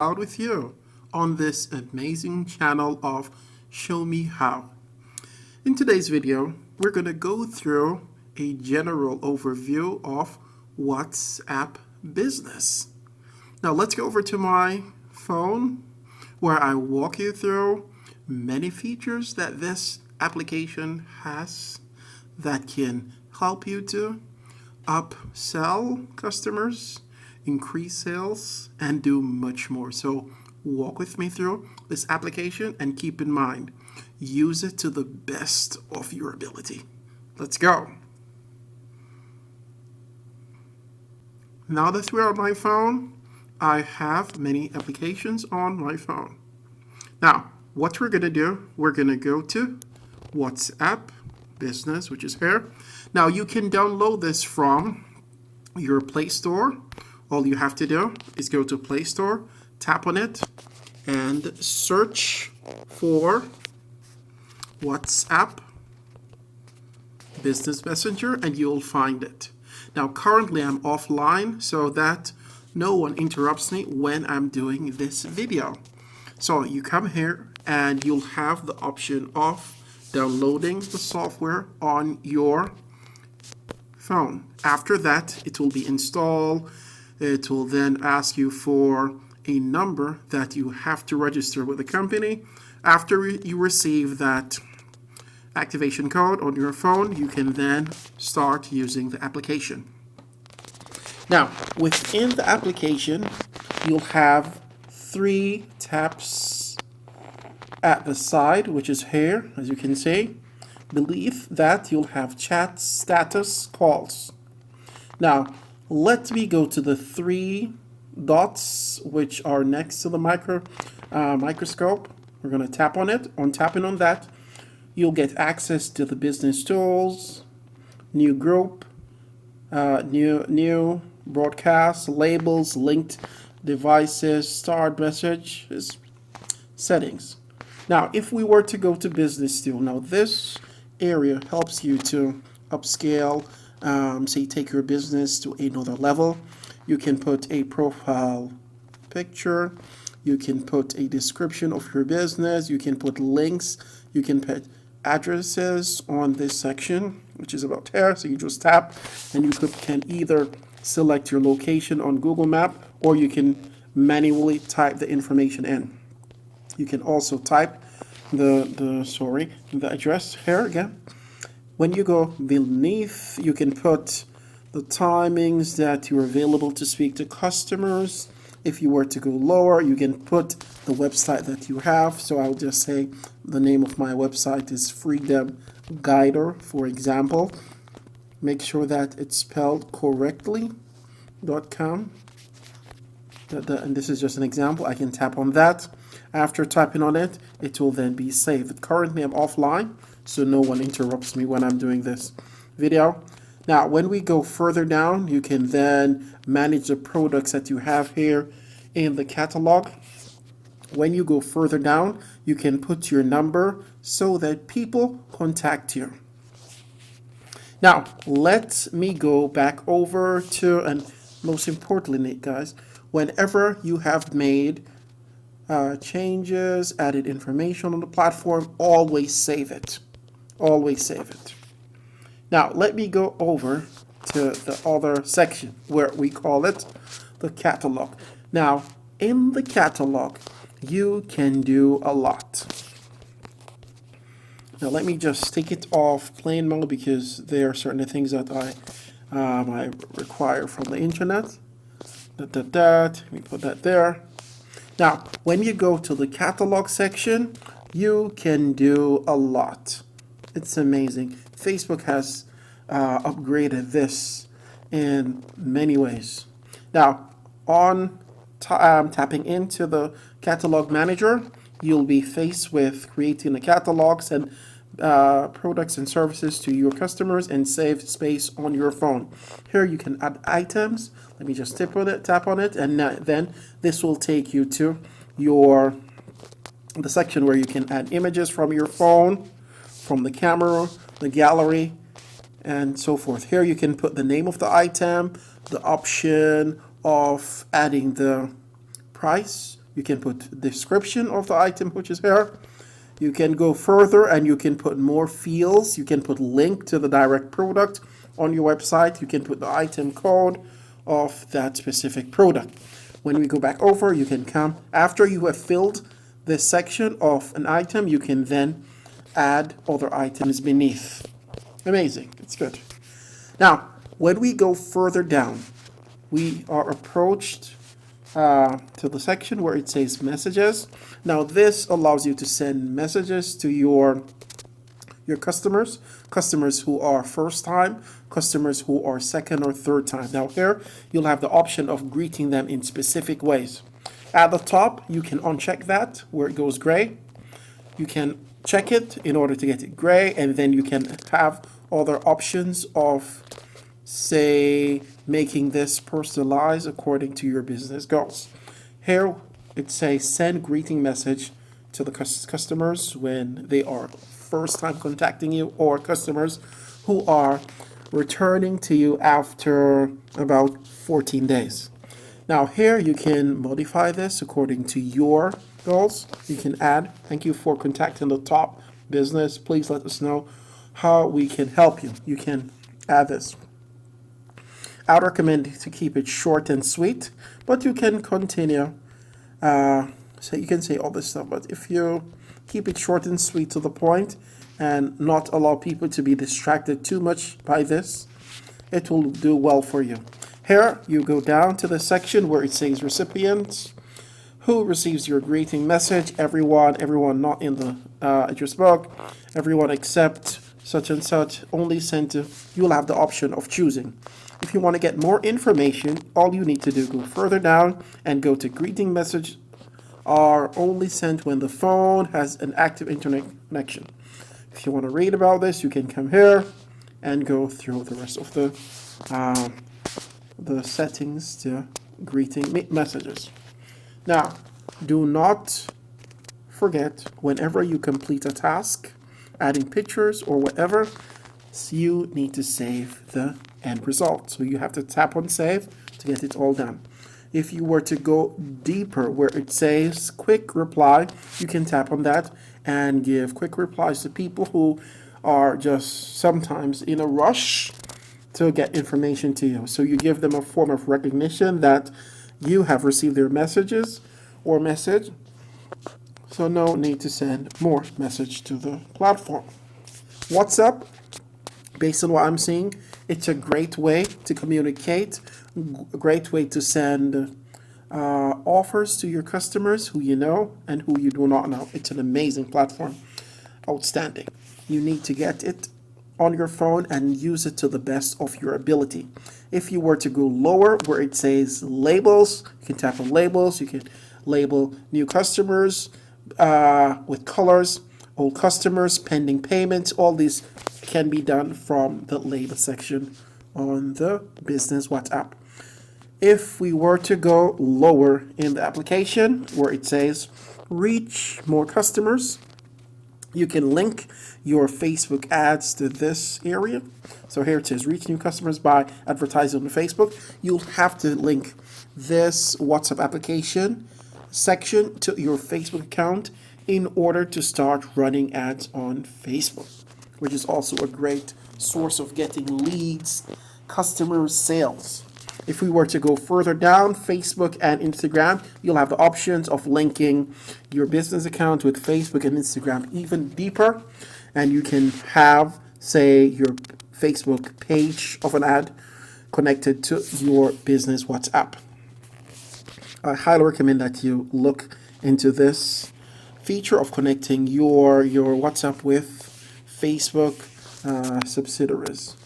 out with you on this amazing channel of Show Me How. In today's video, we're going to go through a general overview of WhatsApp Business. Now let's go over to my phone where I walk you through many features that this application has that can help you to upsell customers, increase sales, and do much more. So walk with me through this application and keep in mind, use it to the best of your ability. Let's go. Now that we're on my phone, I have many applications on my phone. Now, what we're going to do, we're going to go to WhatsApp Business, which is here. Now, you can download this from your Play Store. All you have to do is go to Play Store, tap on it, and search for WhatsApp Business Messenger, and you'll find it. Now, currently I'm offline so that no one interrupts me when I'm doing this video. So you come here and you'll have the option of downloading the software on your phone. After that, it will be installed. It will then ask you for a number that you have to register with the company. After you receive that activation code on your phone, you can then start using the application. Now, within the application, you'll have 3 tabs at the side, which is here, as you can see. Beneath that, you'll have chat, status, calls. Now, let me go to the 3 dots which are next to the microscope. We're going to tap on it. On tapping on that, you'll get access to the business tools, new group, new broadcast, labels, linked devices, start messages, settings. Now, if we were to go to business tool, now this area helps you to upscale, say take your business to another level. You can put a profile picture, you can put a description of your business, you can put links, you can put addresses on this section, which is about here. So you just tap and you can either select your location on Google Map, or you can manually type the information in. You can also type the address here again. When you go beneath, you can put the timings that you're available to speak to customers. If you were to go lower, you can put the website that you have. So I'll just say the name of my website is Freedom Guider, for example. Make sure that it's spelled correctly, .com. And this is just an example. I can tap on that. After typing on it, it will then be saved. Currently, I'm offline, so no one interrupts me when I'm doing this video. Now, when we go further down, you can then manage the products that you have here in the catalog. When you go further down, you can put your number so that people contact you. Now, let me go back over to, and most importantly, guys, whenever you have made changes, added information on the platform, always save it. Always save it. Now, let me go over to the other section where we call it the catalog. Now, in the catalog, you can do a lot. Now, let me just take it off plain mode because there are certain things that I require from the internet. Let me put that there. Now, when you go to the catalog section, you can do a lot. It's amazing. Facebook has upgraded this in many ways. Now, on tapping into the catalog manager, you'll be faced with creating the catalogs and products and services to your customers and save space on your phone. Here you can add items. Let me just tap on it, and then this will take you to the section where you can add images from your phone, from the camera, the gallery, and so forth. Here you can put the name of the item, the option of adding the price. You can put description of the item, which is here. You can go further and you can put more fields. You can put link to the direct product on your website. You can put the item code of that specific product. When we go back over, you can come after you have filled this section of an item, you can then add other items beneath. Amazing. It's good. Now, when we go further down, we are approached to the section where it says messages. Now, this allows you to send messages to your customers who are first time, customers who are second or third time. Now here, you'll have the option of greeting them in specific ways. At the top, you can uncheck that where it goes gray. You can check it in order to get it gray, and then you can have other options of, say, making this personalized according to your business goals. Here, it says send greeting message to the customers when they are first time contacting you, or customers who are returning to you after about 14 days. Now here you can modify this according to your goals. You can add, thank you for contacting the top business. Please let us know how we can help you. You can add this. I recommend to keep it short and sweet, but you can continue. So you can say all this stuff, but if you keep it short and sweet to the point and not allow people to be distracted too much by this, it will do well for you. Here you go down to the section where it says recipients. Who receives your greeting message? Everyone not in the address book, everyone except such and such, only sent to. You'll have the option of choosing. If you want to get more information, all you need to do, go further down and go to greeting message are only sent when the phone has an active internet connection. If you want to read about this, you can come here and go through the rest of the settings to greeting messages. Now, do not forget, whenever you complete a task, adding pictures or whatever, you need to save the end result. So you have to tap on save to get it all done. If you were to go deeper where it says quick reply, you can tap on that and give quick replies to people who are just sometimes in a rush to get information to you. So you give them a form of recognition that you have received their messages or message. So no need to send more message to the platform. WhatsApp, based on what I'm seeing, it's a great way to communicate, a great way to send offers to your customers who you know and who you do not know. It's an amazing platform. Outstanding. You need to get it on your phone and use it to the best of your ability. If you were to go lower where it says labels, you can tap on labels. You can label new customers with colors, old customers, pending payments. All these can be done from the label section on the business WhatsApp. If we were to go lower in the application where it says reach more customers, you can link your Facebook ads to this area. So here it says reach new customers by advertising on Facebook. You'll have to link this WhatsApp application section to your Facebook account in order to start running ads on Facebook, which is also a great source of getting leads, customer sales. If we were to go further down, Facebook and Instagram, you'll have the options of linking your business account with Facebook and Instagram even deeper. And you can have, say, your Facebook page of an ad connected to your business WhatsApp. I highly recommend that you look into this feature of connecting your WhatsApp with Facebook subsidiaries.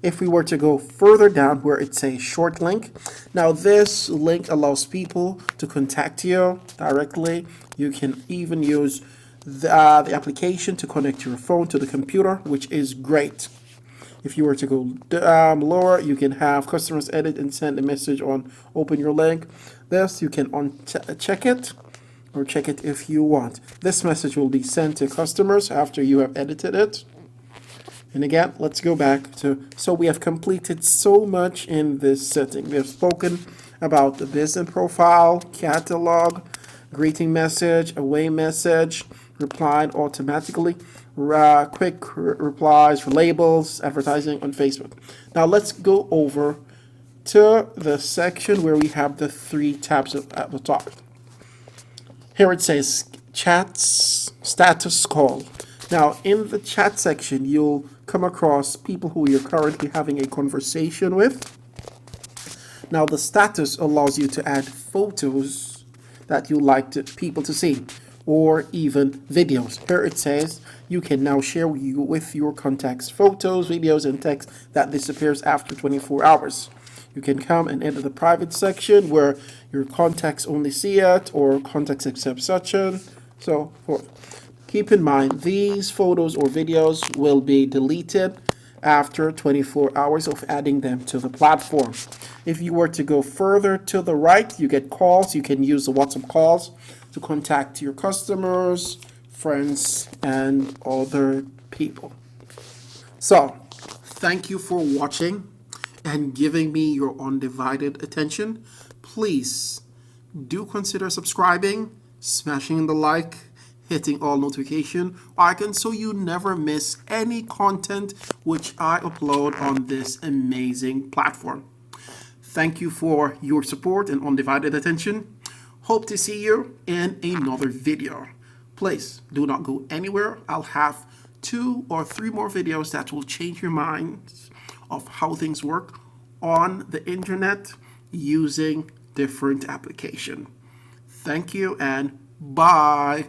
If we were to go further down where it says short link, now this link allows people to contact you directly. You can even use the application to connect your phone to the computer, which is great. If you were to go lower, you can have customers edit and send a message on open your link. This, you can check it or check it if you want. This message will be sent to customers after you have edited it. And again, let's go back to, so we have completed so much in this setting. We have spoken about the business profile, catalog, greeting message, away message, replied automatically, quick replies for labels, advertising on Facebook. Now let's go over to the section where we have the three tabs at the top. Here it says chats status call. Now in the chat section, you'll come across people who you're currently having a conversation with. Now the status allows you to add photos that you like people to see, or even videos. Here it says you can now share with your contacts photos, videos, and text that disappears after 24 hours. You can come and enter the private section where your contacts only see it, or contacts accept section, so forth. Keep in mind, these photos or videos will be deleted after 24 hours of adding them to the platform. If you were to go further to the right, you get calls. You can use the WhatsApp calls to contact your customers, friends, and other people. So, thank you for watching and giving me your undivided attention. Please do consider subscribing, smashing the like, hitting all notification icons so you never miss any content which I upload on this amazing platform. Thank you for your support and undivided attention. Hope to see you in another video. Please do not go anywhere. I'll have 2 or 3 more videos that will change your minds of how things work on the internet using different applications. Thank you and bye.